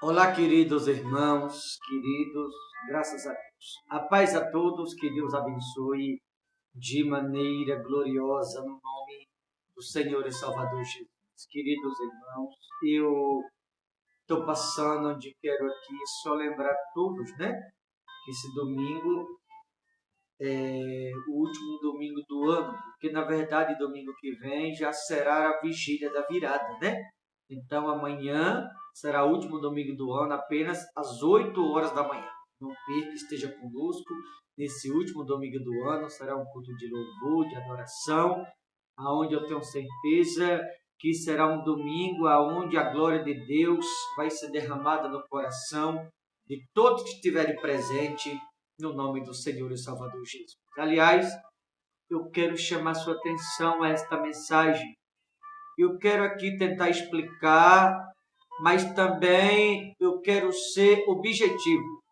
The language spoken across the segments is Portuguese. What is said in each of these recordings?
Olá, queridos irmãos, queridos, graças a Deus. A paz a todos, que Deus abençoe de maneira gloriosa no nome do Senhor e Salvador Jesus. Queridos irmãos, eu estou passando onde quero aqui só lembrar todos, que esse domingo é o último domingo do ano, porque na verdade domingo que vem já será a vigília da virada, Então amanhã será o último domingo do ano, apenas às 8 horas da manhã. Não perca, esteja conosco nesse último domingo do ano. Será um culto de louvor, de adoração, aonde eu tenho certeza que será um domingo aonde a glória de Deus vai ser derramada no coração de todos que estiverem presentes, no nome do Senhor e Salvador Jesus. Aliás, eu quero chamar sua atenção a esta mensagem. Eu quero aqui tentar explicar, mas também eu quero ser objetivo,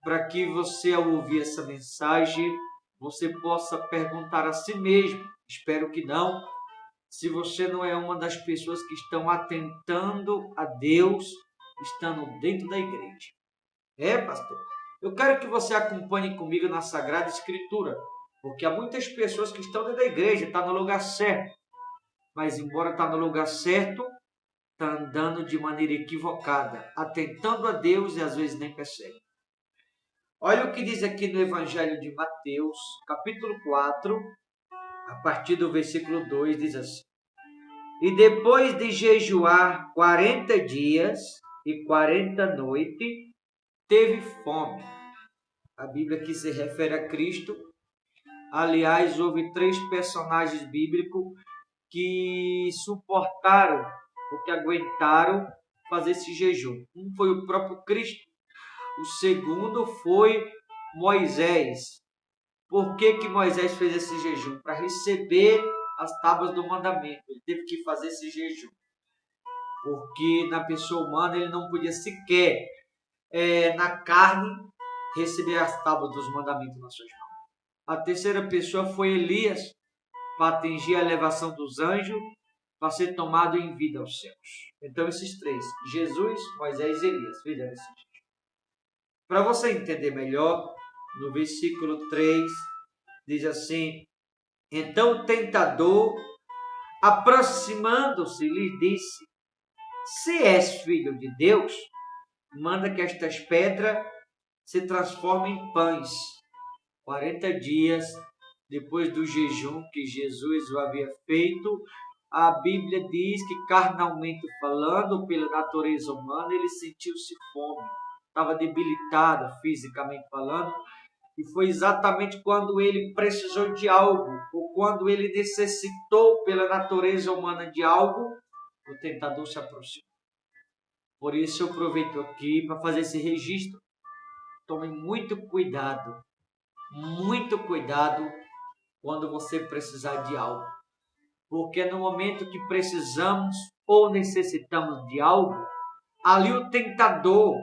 para que você, ao ouvir essa mensagem, você possa perguntar a si mesmo, espero que não, se você não é uma das pessoas que estão atentando a Deus, estando dentro da igreja. Pastor, eu quero que você acompanhe comigo na Sagrada Escritura, porque há muitas pessoas que estão dentro da igreja, estão no lugar certo, mas embora está no lugar certo, está andando de maneira equivocada, atentando a Deus e às vezes nem percebe. Olha o que diz aqui no Evangelho de Mateus, capítulo 4, a partir do versículo 2, diz assim: E depois de jejuar 40 dias e 40 noites, teve fome. A Bíblia aqui se refere a Cristo. Aliás, houve 3 personagens bíblicos que suportaram, ou que aguentaram fazer esse jejum. Um foi o próprio Cristo. O segundo foi Moisés. Por que Moisés fez esse jejum? Para receber as tábuas do mandamento. Ele teve que fazer esse jejum. Porque na pessoa humana ele não podia sequer, na carne, receber as tábuas dos mandamentos nas suas mãos. A terceira pessoa foi Elias, para atingir a elevação dos anjos, para ser tomado em vida aos céus. Então esses 3, Jesus, Moisés e Elias, fizeram esse jejum. Para você entender melhor, no versículo 3, diz assim: Então o tentador, aproximando-se, lhe disse: Se és filho de Deus, manda que estas pedras se transformem em pães. 40 dias depois do jejum que Jesus o havia feito, a Bíblia diz que, carnalmente falando, pela natureza humana, ele sentiu-se fome, estava debilitado fisicamente falando, e foi exatamente quando ele precisou de algo, ou quando ele necessitou pela natureza humana de algo, o tentador se aproximou. Por isso eu aproveito aqui para fazer esse registro. Tome muito cuidado quando você precisar de algo. Porque no momento que precisamos ou necessitamos de algo, ali o tentador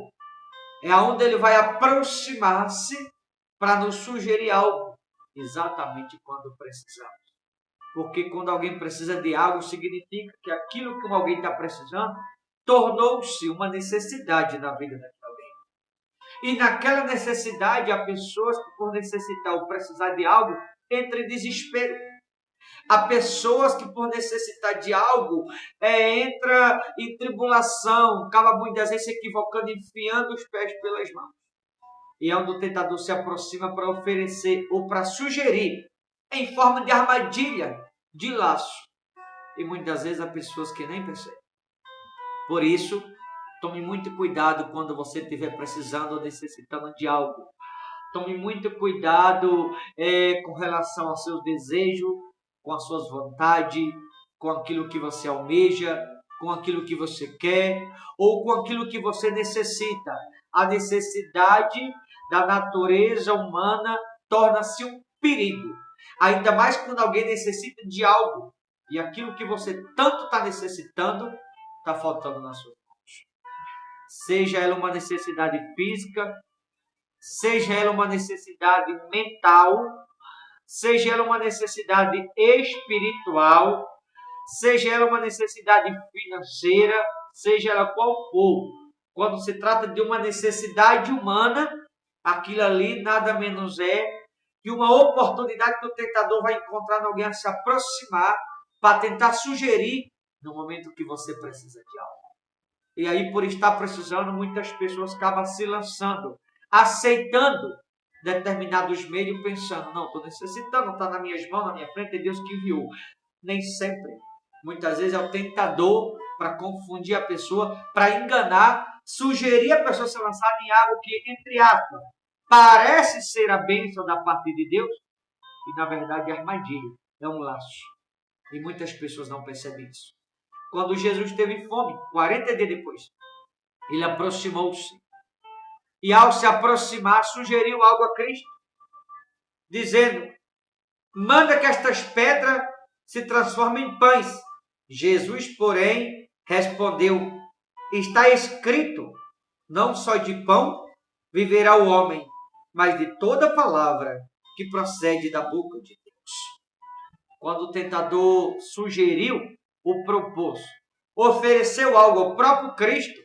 é onde ele vai aproximar-se para nos sugerir algo, exatamente quando precisamos. Porque quando alguém precisa de algo, significa que aquilo que alguém está precisando tornou-se uma necessidade na vida daquele alguém. E naquela necessidade, há pessoas que, por necessitar ou precisar de algo, entram em desespero. Há pessoas que, por necessitar de algo, entra em tribulação, acaba muitas vezes se equivocando, enfiando os pés pelas mãos. E é onde o tentador se aproxima para oferecer ou para sugerir, em forma de armadilha, de laço. E muitas vezes há pessoas que nem percebem. Por isso, tome muito cuidado quando você estiver precisando ou necessitando de algo. Tome muito cuidado com relação aos seus desejos, com as suas vontades, com aquilo que você almeja, com aquilo que você quer ou com aquilo que você necessita. A necessidade da natureza humana torna-se um perigo. Ainda mais quando alguém necessita de algo e aquilo que você tanto está necessitando está faltando nas suas mãos. Seja ela uma necessidade física, seja ela uma necessidade mental, seja ela uma necessidade espiritual, seja ela uma necessidade financeira, seja ela qual for, quando se trata de uma necessidade humana, aquilo ali nada menos é que uma oportunidade que o tentador vai encontrar em alguém a se aproximar para tentar sugerir no momento que você precisa de algo. E aí, por estar precisando, muitas pessoas acabam se lançando, aceitando determinados meios, pensando, não, estou necessitando, está nas minhas mãos, na minha frente, é Deus que enviou. Nem sempre. Muitas vezes é o tentador para confundir a pessoa, para enganar, sugerir a pessoa se lançar em algo que, entre aspas, parece ser a bênção da parte de Deus, e na verdade é armadilha, é um laço. E muitas pessoas não percebem isso. Quando Jesus teve fome, 40 dias depois, ele aproximou-se. E ao se aproximar, sugeriu algo a Cristo, dizendo, manda que estas pedras se transformem em pães. Jesus, porém, respondeu, está escrito, não só de pão viverá o homem, mas de toda palavra que procede da boca de Deus. Quando o tentador sugeriu, ou propôs, ofereceu algo ao próprio Cristo,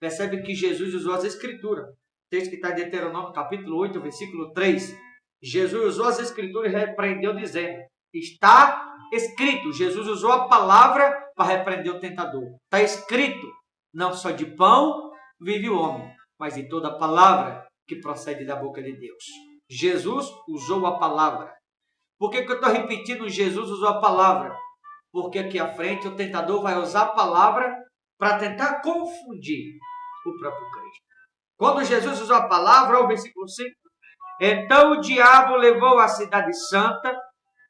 percebe que Jesus usou as Escrituras. O texto que está em Deuteronômio, capítulo 8, versículo 3. Jesus usou as Escrituras e repreendeu dizendo, está escrito. Jesus usou a palavra para repreender o tentador. Está escrito, não só de pão vive o homem, mas de toda a palavra que procede da boca de Deus. Jesus usou a palavra. Por que eu estou repetindo Jesus usou a palavra? Porque aqui à frente o tentador vai usar a palavra para tentar confundir o próprio Cristo. Quando Jesus usou a palavra, o versículo 5, então o diabo levou a cidade santa,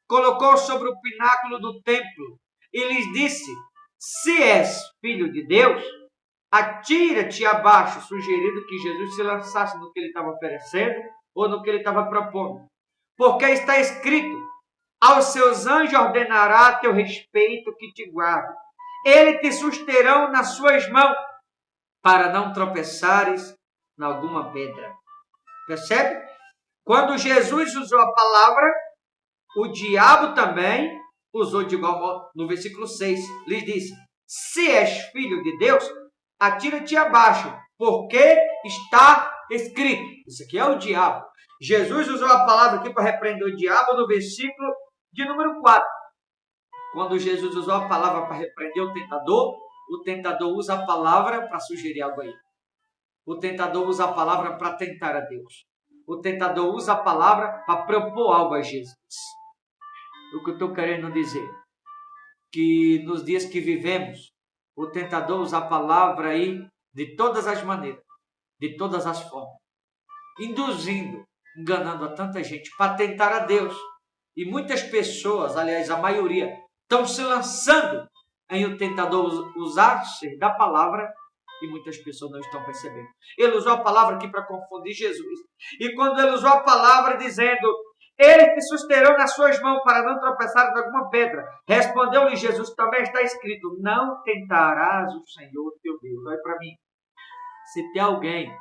colocou sobre o pináculo do templo e lhes disse, se és filho de Deus, atira-te abaixo, sugerindo que Jesus se lançasse no que ele estava oferecendo ou no que ele estava propondo. Porque está escrito, aos seus anjos ordenará a teu respeito que te guardem. Eles te susterão nas suas mãos, para não tropeçares em alguma pedra. Percebe? Quando Jesus usou a palavra, o diabo também usou de igual modo. No versículo 6, lhes disse, se és filho de Deus, atira-te abaixo, porque está escrito. Isso aqui é o diabo. Jesus usou a palavra aqui para repreender o diabo no versículo de número 4. Quando Jesus usou a palavra para repreender o tentador usa a palavra para sugerir algo aí. O tentador usa a palavra para tentar a Deus. O tentador usa a palavra para propor algo a Jesus. O que eu estou querendo dizer? Que nos dias que vivemos, o tentador usa a palavra aí de todas as maneiras, de todas as formas, induzindo, enganando a tanta gente para tentar a Deus. E muitas pessoas, aliás, a maioria, estão se lançando em o tentador usar-se da palavra e muitas pessoas não estão percebendo. Ele usou a palavra aqui para confundir Jesus. E quando ele usou a palavra dizendo, eles te susterão nas suas mãos para não tropeçar em alguma pedra. Respondeu-lhe Jesus, também está escrito, não tentarás o Senhor teu Deus. Olha para mim. Se tem alguém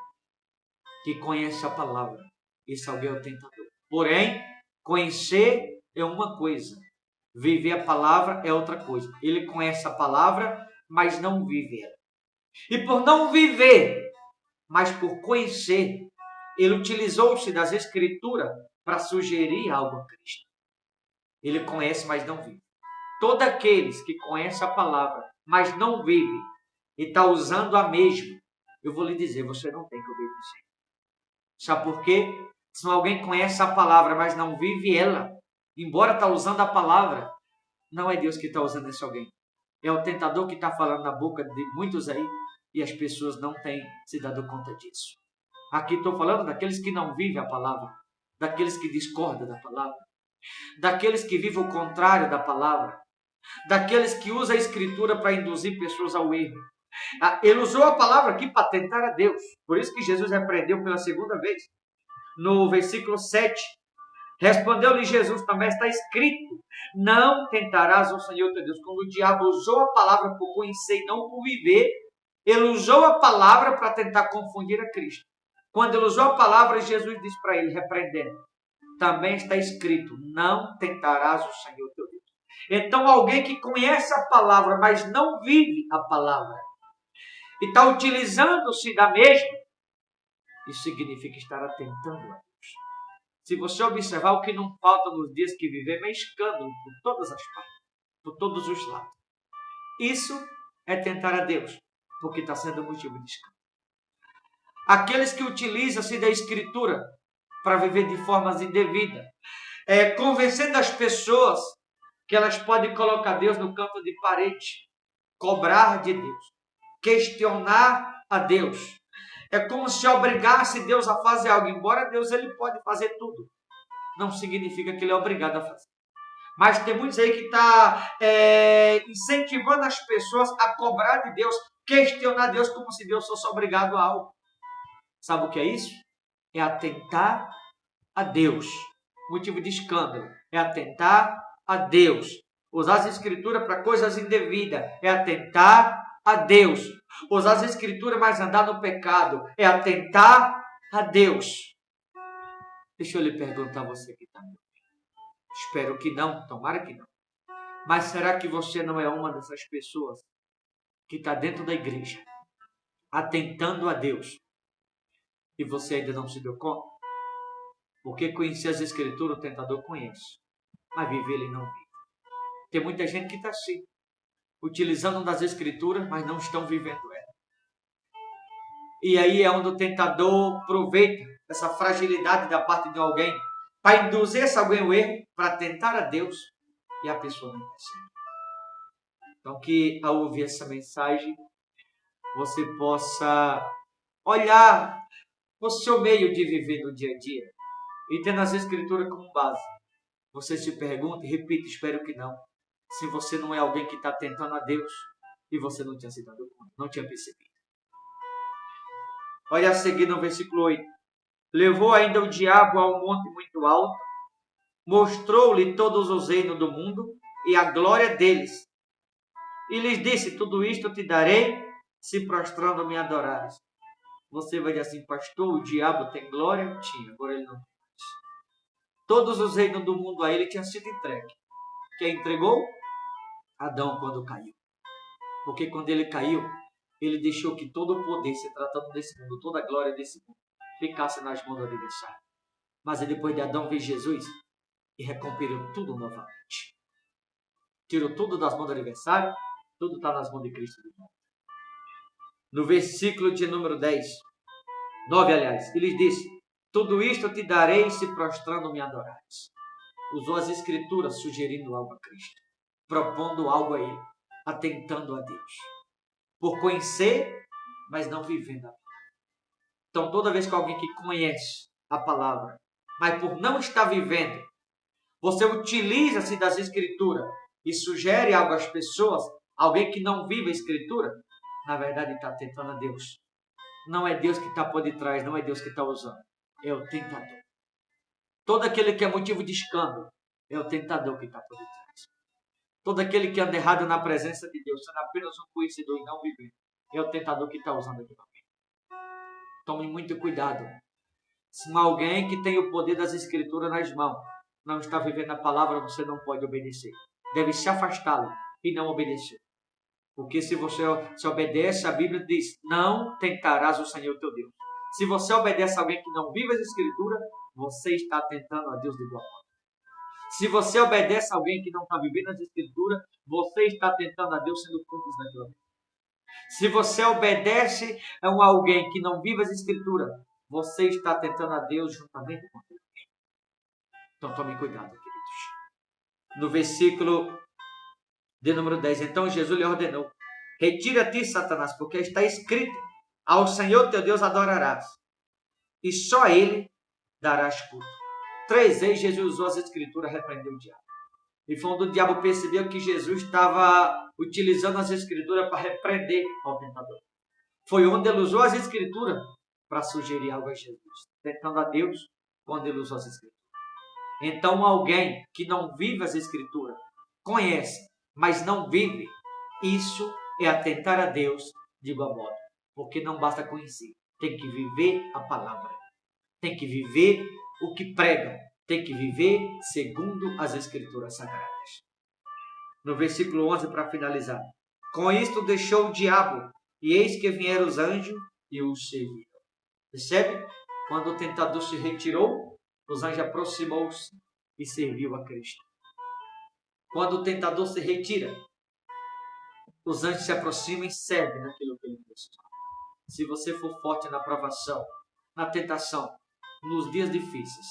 que conhece a palavra, esse alguém é o tentador. Porém, conhecer é uma coisa. Viver a palavra é outra coisa. Ele conhece a palavra, mas não vive ela. E por não viver, mas por conhecer, ele utilizou-se das Escrituras para sugerir algo a Cristo. Ele conhece, mas não vive. Todos aqueles que conhecem a palavra, mas não vivem, e está usando a mesma, eu vou lhe dizer, você não tem que obedecer. Sabe por quê? Se alguém conhece a palavra, mas não vive ela, embora está usando a palavra, não é Deus que está usando esse alguém. É o tentador que está falando na boca de muitos aí, e as pessoas não têm se dado conta disso. Aqui estou falando daqueles que não vivem a palavra, daqueles que discordam da palavra, daqueles que vivem o contrário da palavra, daqueles que usam a Escritura para induzir pessoas ao erro. Ele usou a palavra aqui para tentar a Deus. Por isso que Jesus repreendeu pela segunda vez. No versículo 7, respondeu-lhe Jesus, também está escrito, não tentarás o Senhor teu Deus. Quando o diabo usou a palavra por conhecer e não por viver, ele usou a palavra para tentar confundir a Cristo. Quando ele usou a palavra, Jesus disse para ele, repreendendo, também está escrito, não tentarás o Senhor teu Deus. Então alguém que conhece a palavra, mas não vive a palavra, e está utilizando-se da mesma, isso significa estar atentando a Deus. Se você observar, o que não falta nos dias que vivemos é escândalo por todas as partes, por todos os lados. Isso é tentar a Deus, porque está sendo motivo de escândalo. Aqueles que utilizam-se da Escritura para viver de formas indevidas, convencendo as pessoas que elas podem colocar Deus no canto de parede, cobrar de Deus, questionar a Deus. É como se obrigasse Deus a fazer algo. Embora Deus ele pode fazer tudo, não significa que ele é obrigado a fazer. Mas tem muitos aí que está incentivando as pessoas a cobrar de Deus, questionar Deus como se Deus fosse obrigado a algo. Sabe o que é isso? É atentar a Deus. Motivo de escândalo é atentar a Deus. Usar as Escrituras para coisas indevidas é atentar a Deus. Usar as Escrituras, mas andar no pecado é atentar a Deus. Deixa eu lhe perguntar a você que está me ouvindo. Espero que não, tomara que não. Mas será que você não é uma dessas pessoas que está dentro da igreja, atentando a Deus, e você ainda não se deu conta? Porque conhecer as Escrituras o tentador conhece, mas viver ele não vive. Tem muita gente que está assim, utilizando das Escrituras, mas não estão vivendo ela. E aí é onde o tentador aproveita essa fragilidade da parte de alguém para induzir esse alguém ao erro, para tentar a Deus, e a pessoa não percebe. Então, que ao ouvir essa mensagem, você possa olhar o seu meio de viver no dia a dia e tendo as Escrituras como base. Você se pergunta e repita, espero que não, se você não é alguém que está tentando a Deus e você não tinha se dado conta, não tinha percebido. Olha a seguir no versículo 8. Levou ainda o diabo a um monte muito alto, mostrou-lhe todos os reinos do mundo e a glória deles, e lhes disse, tudo isto te darei, se prostrando me adorares. Você vai dizer assim, pastor, o diabo tem glória? Tinha, agora ele não tem mais. Todos os reinos do mundo a ele tinham sido entregue. Quem entregou? Adão, quando caiu. Porque quando ele caiu, ele deixou que todo o poder, se tratando desse mundo, toda a glória desse mundo, ficasse nas mãos do adversário. Mas depois de Adão veio Jesus e recompilou tudo novamente. Tirou tudo das mãos do adversário, tudo está nas mãos de Cristo de novo. No versículo de número 9, ele disse, tudo isto te darei se prostrando me adorares. Usou as Escrituras sugerindo algo a Cristo, propondo algo a Ele, atentando a Deus. Por conhecer, mas não vivendo a palavra. Então, toda vez que alguém que conhece a palavra, mas por não estar vivendo, você utiliza-se das Escrituras e sugere algo às pessoas, alguém que não vive a Escritura, na verdade está tentando a Deus. Não é Deus que está por detrás, não é Deus que está usando, é o tentador. Todo aquele que é motivo de escândalo, é o tentador que está por detrás. Todo aquele que anda errado na presença de Deus, sendo apenas um conhecedor e não vivendo, é o tentador que está usando aquilo. Tome muito cuidado. Se alguém que tem o poder das Escrituras nas mãos não está vivendo a palavra, você não pode obedecer. Deve se afastá-lo e não obedecer. Porque se você se obedece, a Bíblia diz, não tentarás o Senhor teu Deus. Se você obedece a alguém que não vive as Escrituras, você está tentando a Deus de igual forma. Se você obedece a alguém que não está vivendo as Escrituras, você está tentando a Deus sendo cúmplice daquilo. Se você obedece a alguém que não vive as Escrituras, você está tentando a Deus juntamente com ele. Então tome cuidado, queridos. No versículo de número 10, então Jesus lhe ordenou, retira-te, Satanás, porque está escrito, ao Senhor teu Deus adorarás, e só a Ele darás culto. 3 vezes Jesus usou as Escrituras, repreendeu o diabo. E foi onde o diabo percebeu que Jesus estava utilizando as Escrituras para repreender ao tentador. Foi onde ele usou as Escrituras para sugerir algo a Jesus, tentando a Deus quando ele usou as Escrituras. Então, alguém que não vive as Escrituras, conhece, mas não vive, isso é atentar a Deus de igual modo. Porque não basta conhecer, tem que viver a palavra. Tem que viver o que prega. Tem que viver segundo as Escrituras Sagradas. No versículo 11, para finalizar. Com isto deixou o diabo E eis que vieram os anjos e os serviram. Percebe? Quando o tentador se retirou, os anjos aproximou-se e serviu a Cristo. Quando o tentador se retira, os anjos se aproximam e servem naquilo que ele precisa. Se você for forte na provação, na tentação, nos dias difíceis,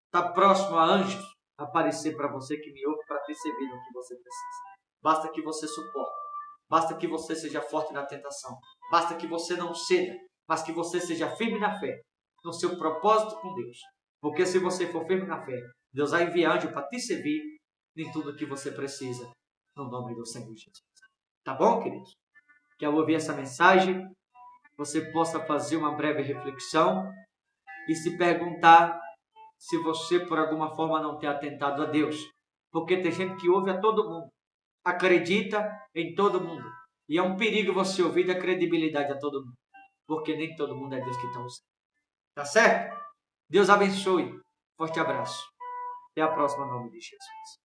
está próximo a anjos aparecer para você que me ouve para ter servido o que você precisa. Basta que você suporte. Basta que você seja forte na tentação. Basta que você não ceda, mas que você seja firme na fé, no seu propósito com Deus. Porque se você for firme na fé, Deus vai enviar anjo para te servir em tudo que você precisa, no nome do Senhor Jesus. Tá bom, queridos? Que ao ouvir essa mensagem, você possa fazer uma breve reflexão e se perguntar se você, por alguma forma, não tem atentado a Deus. Porque tem gente que ouve a todo mundo, acredita em todo mundo. E é um perigo você ouvir da credibilidade a todo mundo. Porque nem todo mundo é Deus que está usando. Tá certo? Deus abençoe. Forte abraço. Até a próxima, em nome de Jesus.